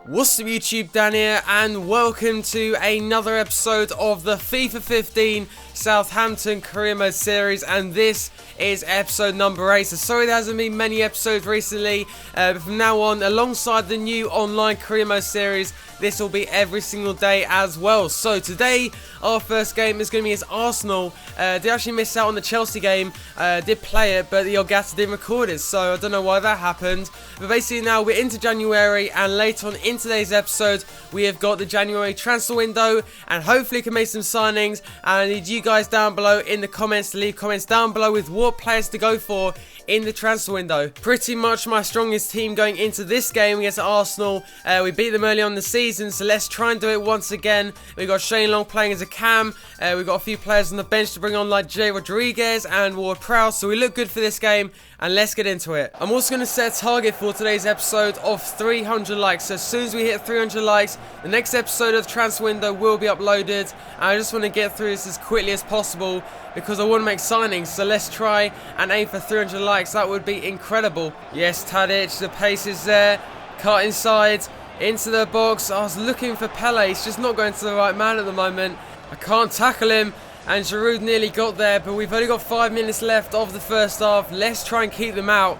What's up YouTube, Dan here, and welcome to another episode of the FIFA 15 Southampton Career Mode series, and this is episode number 8. So sorry there hasn't been many episodes recently, but from now on, alongside the new online Career Mode series, this will be every single day as well. So today, our first game is going to be against Arsenal. Did actually miss out on the Chelsea game, did play it, but the Ogata didn't record it, so I don't know why that happened. But basically now we're into January, and later on in today's episode, we have got the January transfer window, and hopefully can make some signings. And I need you guys down below in the comments to leave comments down below with what players to go for in the transfer window. Pretty much my strongest team going into this game against Arsenal. We beat them early on in the season, so let's try and do it once again. We've got Shane Long playing as a cam. We've got a few players on the bench to bring on, like Jay Rodriguez and Ward-Prowse, so we look good for this game, and let's get into it. I'm also going to set a target for today's episode of 300 likes. So as soon as we hit 300 likes, the next episode of Transfer Window will be uploaded. And I just want to get through this as quickly as possible because I want to make signings. So let's try and aim for 300 likes. That would be incredible. Yes, Tadic, the pace is there. Cut inside, into the box. I was looking for Pellè. He's just not going to the right man at the moment. I can't tackle him. And Giroud nearly got there, but we've only got 5 minutes left of the first half. Let's try and keep them out.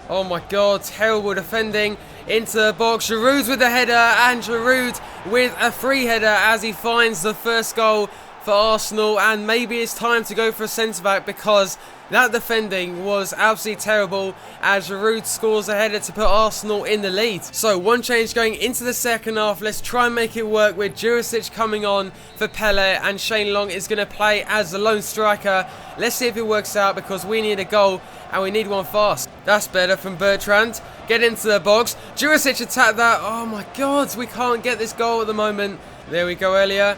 Oh my god, terrible defending. Into the box, Giroud with the header, and Giroud with a free header as he finds the first goal for Arsenal. And maybe it's time to go for a centre-back because that defending was absolutely terrible as Giroud scores a header to put Arsenal in the lead. So one change going into the second half. Let's try and make it work with Jurisic coming on for Pellè, and Shane Long is going to play as the lone striker. Let's see if it works out because we need a goal and we need one fast. That's better from Bertrand. Get into the box. Jurisic attacked that. Oh my god, we can't get this goal at the moment. There we go, Elia.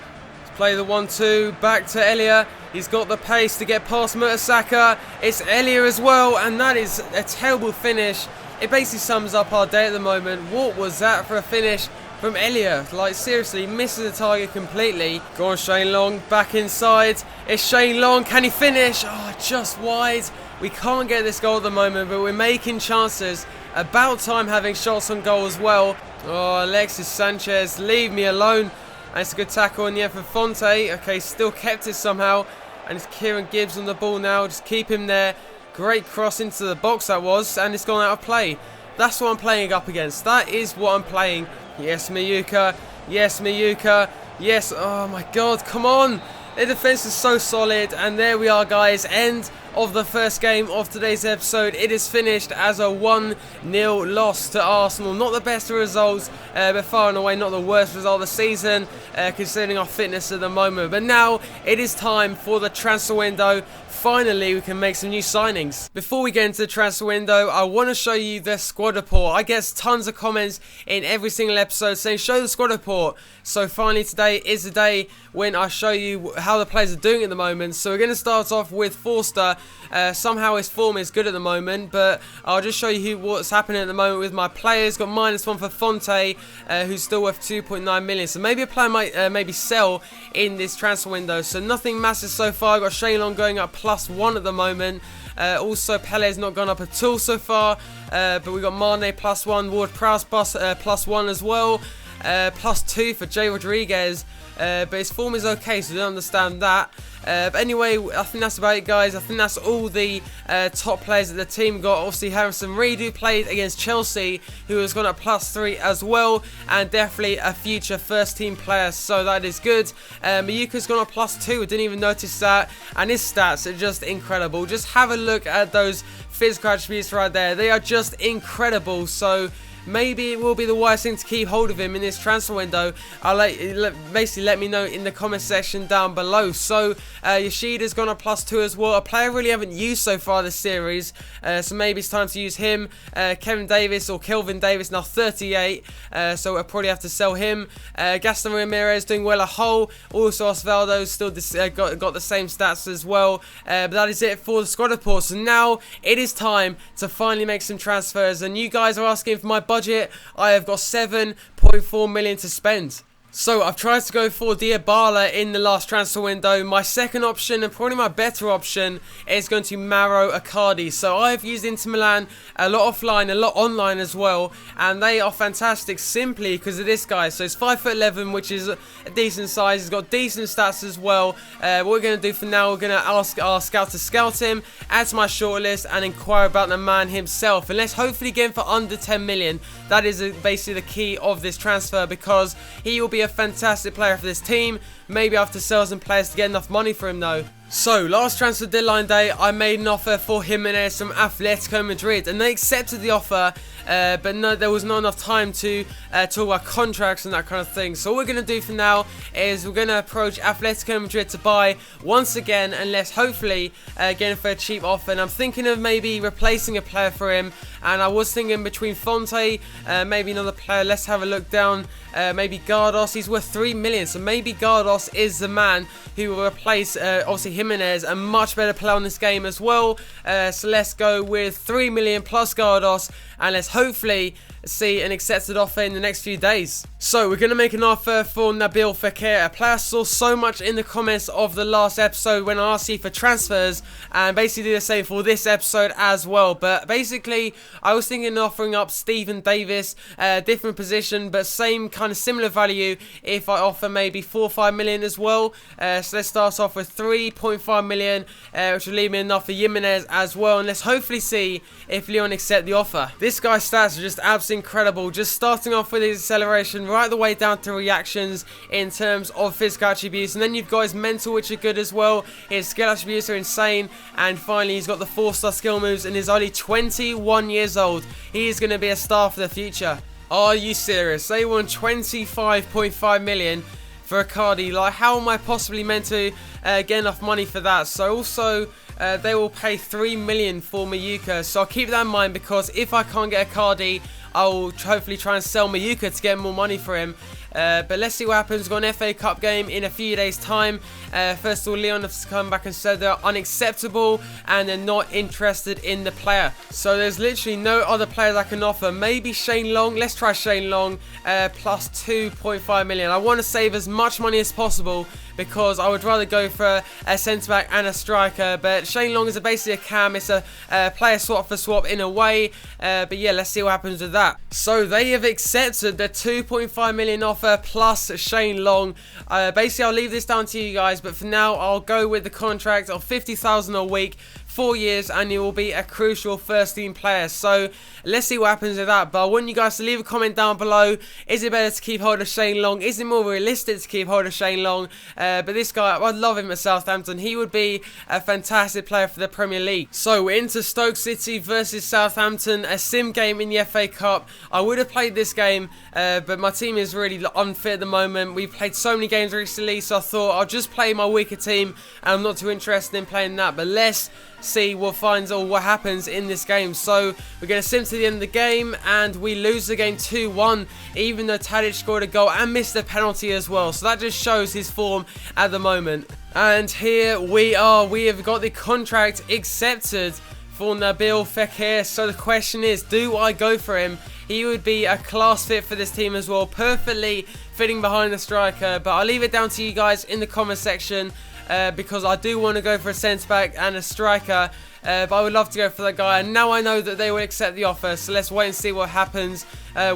Play the 1-2, back to Elia. He's got the pace to get past Mertesacker. It's Elia as well, and that is a terrible finish. It basically sums up our day at the moment. What was that for a finish from Elia? Like, seriously, misses the target completely. Go on, Shane Long, back inside. It's Shane Long, can he finish? Oh, just wide. We can't get this goal at the moment, but we're making chances. About time having shots on goal as well. Oh, Alexis Sanchez, leave me alone. And it's a good tackle in the end for Fonte. Okay, still kept it somehow. And it's Kieran Gibbs on the ball now. Just keep him there. Great cross into the box that was. And it's gone out of play. That's what I'm playing up against. That is what I'm playing. Yes, Miyuka. Yes, Miyuka. Yes. Oh my god, come on. The defense is so solid. And there we are, guys. End of the first game of today's episode. It is finished as a 1-0 loss to Arsenal. Not the best of results, but far and away not the worst result of the season, considering our fitness at the moment. But now it is time for the transfer window. Finally, we can make some new signings. Before we get into the transfer window, I want to show you the squad report. I get tons of comments in every single episode saying, show the squad report. So finally today is the day when I show you how the players are doing at the moment. So we're going to start off with Forster. Somehow his form is good at the moment, but I'll just show you what's happening at the moment with my players. Got -1 for Fonte, who's still worth 2.9 million. So maybe a player might maybe sell in this transfer window. So nothing massive so far. I've got Shane Long going up +1 at the moment. Also, Pellé's not gone up at all so far. But we've got Mane +1, Ward-Prowse +1 as well. +2 for Jay Rodriguez. But his form is okay, so I don't understand that. But anyway, I think that's about it, guys. I think that's all the top players that the team got. Obviously, Harrison Reed, who played against Chelsea, who has gone up +3 as well, and definitely a future first-team player, so that is good. Miyuka's gone up +2. I didn't even notice that, and his stats are just incredible. Just have a look at those physical attributes right there. They are just incredible. So maybe it will be the wise thing to keep hold of him in this transfer window. Basically let me know in the comment section down below. So Yoshida's gone up +2 as well. A player I really haven't used so far this series. So maybe it's time to use him. Kelvin Davis now 38. So we'll probably have to sell him. Gaston Ramirez doing well at Hull. Also Osvaldo's still got the same stats as well. But that is it for the squad report. So now it is time to finally make some transfers. And you guys are asking for my budget. I have got 7.4 million to spend. So I've tried to go for Dybala in the last transfer window. My second option, and probably my better option, is going to Mauro Icardi. So I've used Inter Milan a lot offline, a lot online as well, and they are fantastic simply because of this guy. So he's 5'11", which is a decent size. He's got decent stats as well. What we're going to do for now, we're going to ask our scout to scout him, add to my shortlist, and inquire about the man himself. And let's hopefully get him for under 10 million. That is basically the key of this transfer, because he will be a fantastic player for this team. Maybe I have to sell some players to get enough money for him though. So, last transfer deadline day, I made an offer for Jimenez from Atletico Madrid, and they accepted the offer, but no, there was not enough time to talk about contracts and that kind of thing. So, what we're going to do for now is we're going to approach Atletico Madrid to buy once again, and let's hopefully get him for a cheap offer. And I'm thinking of maybe replacing a player for him, and I was thinking between Fonte, maybe another player. Let's have a look down. Maybe Gardos. He's worth 3 million, so maybe Gardos is the man who will replace obviously Jimenez, a much better player on this game as well. So let's go with 3 million plus Gardos, and let's hopefully see an accepted offer in the next few days. So we're going to make an offer for Nabil Fekir, a player I saw so much in the comments of the last episode when I asked you for transfers, and basically do the same for this episode as well. But basically I was thinking of offering up Stephen Davis, different position but same kind of similar value, if I offer maybe 4 or 5 million as well. So let's start off with 3.5 million, which will leave me enough for Jimenez as well, and let's hopefully see if Leon accept the offer. This guy's stats are just absolutely incredible, just starting off with his acceleration right the way down to reactions in terms of physical attributes, and then you've got his mental, which are good as well. His skill attributes are insane, and finally he's got the 4-star skill moves, and he's only 21 years old. He is going to be a star for the future. Are you serious? They want 25.5 million for Icardi. Like, how am I possibly meant to get enough money for that? So also they will pay 3 million for Mayuka, so I'll keep that in mind, because if I can't get Icardi, I'll hopefully try and sell Mayuka to get more money for him. But let's see what happens. We've got an FA Cup game in a few days time. First of all, Leon has come back and said they're unacceptable and they're not interested in the player. So there's literally no other players I can offer. Maybe Shane Long. Let's try Shane Long, plus 2.5 million. I want to save as much money as possible, because I would rather go for a centre-back and a striker. But Shane Long is basically a cam. It's a player swap for swap in a way. But yeah, let's see what happens with that. So they have accepted the 2.5 million offer plus Shane Long. Basically, I'll leave this down to you guys, but for now, I'll go with the contract of 50,000 a week. 4 years, and he will be a crucial first team player. So let's see what happens with that. But I want you guys to leave a comment down below. Is it better to keep hold of Shane Long? Is it more realistic to keep hold of Shane Long? But this guy, I'd love him at Southampton. He would be a fantastic player for the Premier League. So we're into Stoke City versus Southampton, a sim game in the FA Cup. I would have played this game, but my team is really unfit at the moment. We've played so many games recently, so I thought I'll just play my weaker team, and I'm not too interested in playing that. But let's see what happens in this game. So we're going to sim to the end of the game, and we lose the game 2-1, even though Tadic scored a goal and missed a penalty as well. So that just shows his form at the moment. And here we are. We have got the contract accepted for Nabil Fekir. So the question is, do I go for him? He would be a class fit for this team as well, perfectly fitting behind the striker. But I'll leave it down to you guys in the comment section, because I do want to go for a centre-back and a striker, but I would love to go for that guy, and now I know that they will accept the offer, so let's wait and see what happens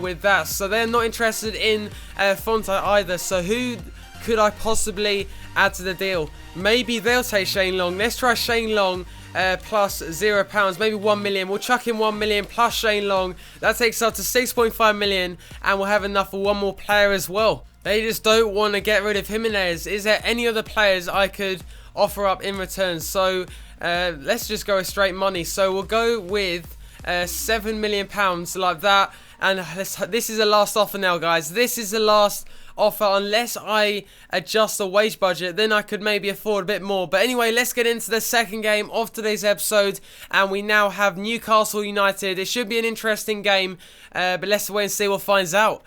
with that. So they're not interested in Fonte either, so who could I possibly add to the deal? Maybe they'll take Shane Long. Let's try Shane Long, plus £0, maybe 1 million. We'll chuck in 1 million plus Shane Long. That takes us up to 6.5 million, and we'll have enough for one more player as well. They just don't want to get rid of Jimenez. Is there any other players I could offer up in return? So let's just go with straight money. So we'll go with £7 million like that. And this is the last offer now, guys. This is the last offer, unless I adjust the wage budget, then I could maybe afford a bit more. But anyway, let's get into the second game of today's episode, and we now have Newcastle United. It should be an interesting game, but let's wait and see what finds out.